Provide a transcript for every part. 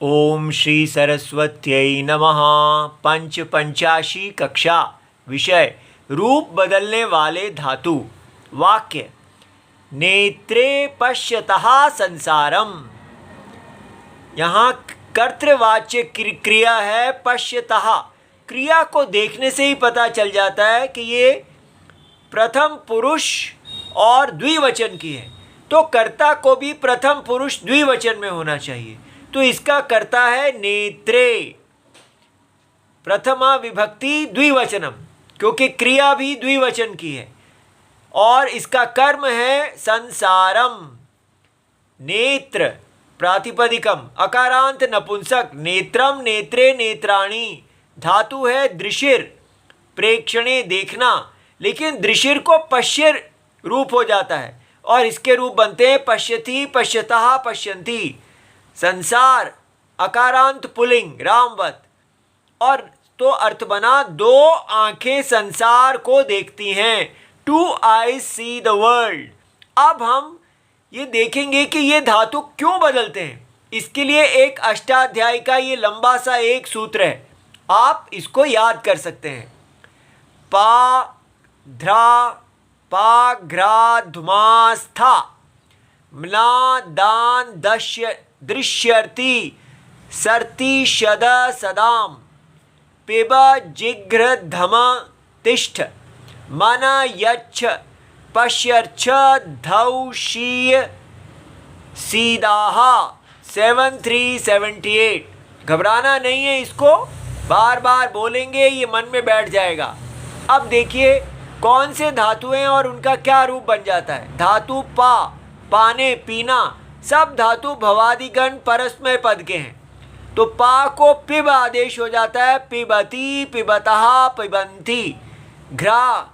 ओम श्री सरस्वत्यै नमः। पंचाशी कक्षा। विषय रूप बदलने वाले धातु। वाक्य नेत्रे पश्यतः संसारम। यहाँ कर्तृवाच्य क्रिया है पश्यतः। क्रिया को देखने से ही पता चल जाता है कि ये प्रथम पुरुष और द्विवचन की है, तो कर्ता को भी प्रथम पुरुष द्विवचन में होना चाहिए। तो इसका कर्ता है नेत्रे, प्रथमा विभक्ति द्विवचनम, क्योंकि क्रिया भी द्विवचन की है। और इसका कर्म है संसारम। नेत्र प्रातिपदिकम, अकारांत नपुंसक, नेत्रम नेत्रे नेत्राणि। धातु है दृशिर, प्रेक्षणे देखना, लेकिन दृशिर को पश्यर रूप हो जाता है और इसके रूप बनते हैं पश्यति, पश्यतः, पश्यन्ति। संसार अकारांत पुल्लिंग रामवत, और तो अर्थ बना दो आंखें संसार को देखती हैं। Two eyes see the world. अब हम ये देखेंगे कि ये धातु क्यों बदलते हैं। इसके लिए एक अष्टाध्यायी का ये लंबा सा एक सूत्र है, आप इसको याद कर सकते हैं। पा ध्रा पा घ्रा धुमा स्था म्ला दान दश्य दृश्यर्ति सर्ति शद सदाम पिब जिघ्र धम तिष्ठ मन यच्छ पश्यर्छ धौ शीय सीदाह। 7378। घबराना नहीं है, इसको बार बार बोलेंगे, ये मन में बैठ जाएगा। अब देखिए कौन से धातु हैं और उनका क्या रूप बन जाता है। धातु पा, पाने पीना, सब धातु भवादिगण परस्मय पद के हैं। तो पा को पिब आदेश हो जाता है, पिबती, पिबतः, पिबंती। घ्रा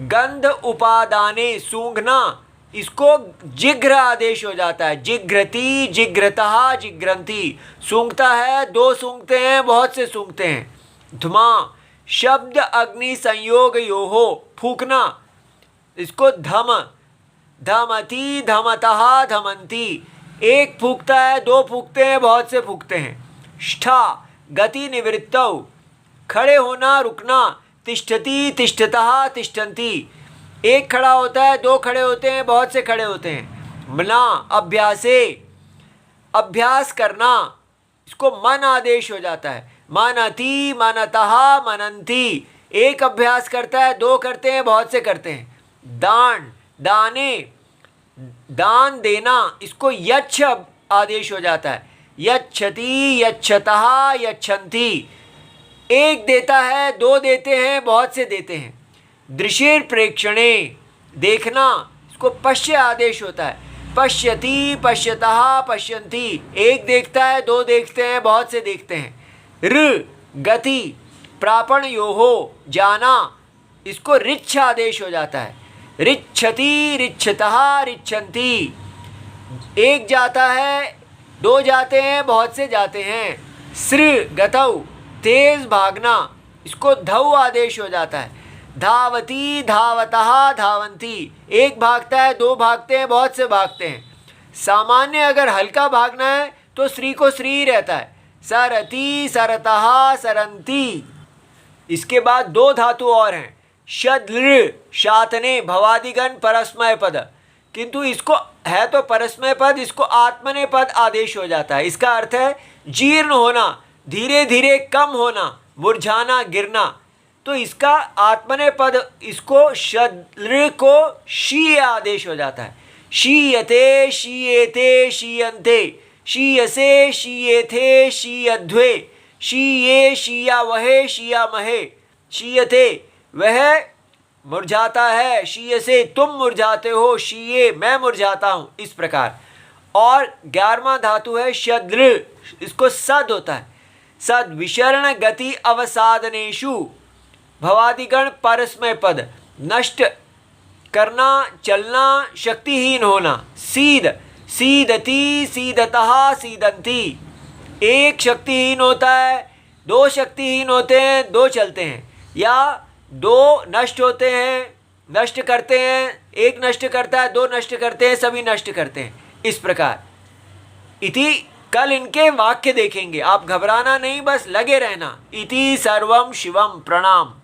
गंध उपादाने, सूंघना, इसको जिघ्र आदेश हो जाता है, जिघ्रति, जिघ्रतः, जिघ्रंती। सूंघता है, दो सूंघते हैं, बहुत से सूंघते हैं। धुमा शब्द अग्नि संयोग योहो, फूकना, इसको धम, धमति, धमतः, धमंती। एक फूकता है, दो फूकते हैं, बहुत से फूकते हैं। ष्ठा गति निवृत्तौ, खड़े होना, रुकना। तिष्ठति, तिष्ठतः, तिष्ठन्ति। एक खड़ा होता है, दो खड़े होते हैं, बहुत से खड़े होते हैं। मना अभ्यासे, अभ्यास करना, इसको मन आदेश हो जाता है। मनति, मनतः, मनंती। एक अभ्यास करता है, दो करते हैं, बहुत से करते हैं। दान दाने, दान देना, इसको यच्छ आदेश हो जाता है। यच्छति, यच्छतः, यच्छन्ति। एक देता है, दो देते हैं, बहुत से देते हैं। दृशिर प्रेक्षणे, देखना, इसको पश्य आदेश होता है। पश्यति, पश्यतः, पश्यन्ति। एक देखता है, दो देखते हैं, बहुत से देखते हैं। र गति प्रापण योहो, जाना, इसको रिच्छ आदेश हो जाता है। रिच्छति, रिच्छतः, रिच्छन्ति। एक जाता है, दो जाते हैं, बहुत से जाते हैं। सृ गतौ, तेज भागना, इसको धौ आदेश हो जाता है। धावती, धावतः, धावंती। एक भागता है, दो भागते हैं, बहुत से भागते हैं। सामान्य अगर हल्का भागना है तो श्री को श्री रहता है। सरति, सरतः, सरंती। इसके बाद दो धातु और हैं, शद्र शातने, भवादिगण परस्मय पद, किंतु इसको है तो परस्मय पद, इसको आत्मने पद आदेश हो जाता है। इसका अर्थ है जीर्ण होना, धीरे धीरे कम होना, मुरझाना, गिरना। तो इसका आत्मने पद, इसको शद्र को शी आदेश हो जाता है। शीयते, शीयेते, शीयन्ते, शीयसे, शीयेथे, शीयध्वे, शीये, शीयावहे, शीयामहे। शीयते वह मुरझाता है, शीयसे तुम मुरझाते हो, शीये मैं मुरझाता हूँ, इस प्रकार। और 11वां धातु है शद्र, इसको सद होता है। सद विशरण गति अवसादनेषु, भवादिगण परस्मय पद, नष्ट करना, चलना, शक्तिहीन होना। सीद सीदति, सीदतः, सीदंती। एक शक्तिहीन होता है, दो शक्तिहीन होते हैं, दो चलते हैं। या दो नष्ट होते हैं, नष्ट करते हैं, एक नष्ट करता है, दो नष्ट करते हैं, सभी नष्ट करते हैं, इस प्रकार। इति कल इनके वाक्य देखेंगे, आप घबराना नहीं, बस लगे रहना। इति सर्वम शिवम। प्रणाम।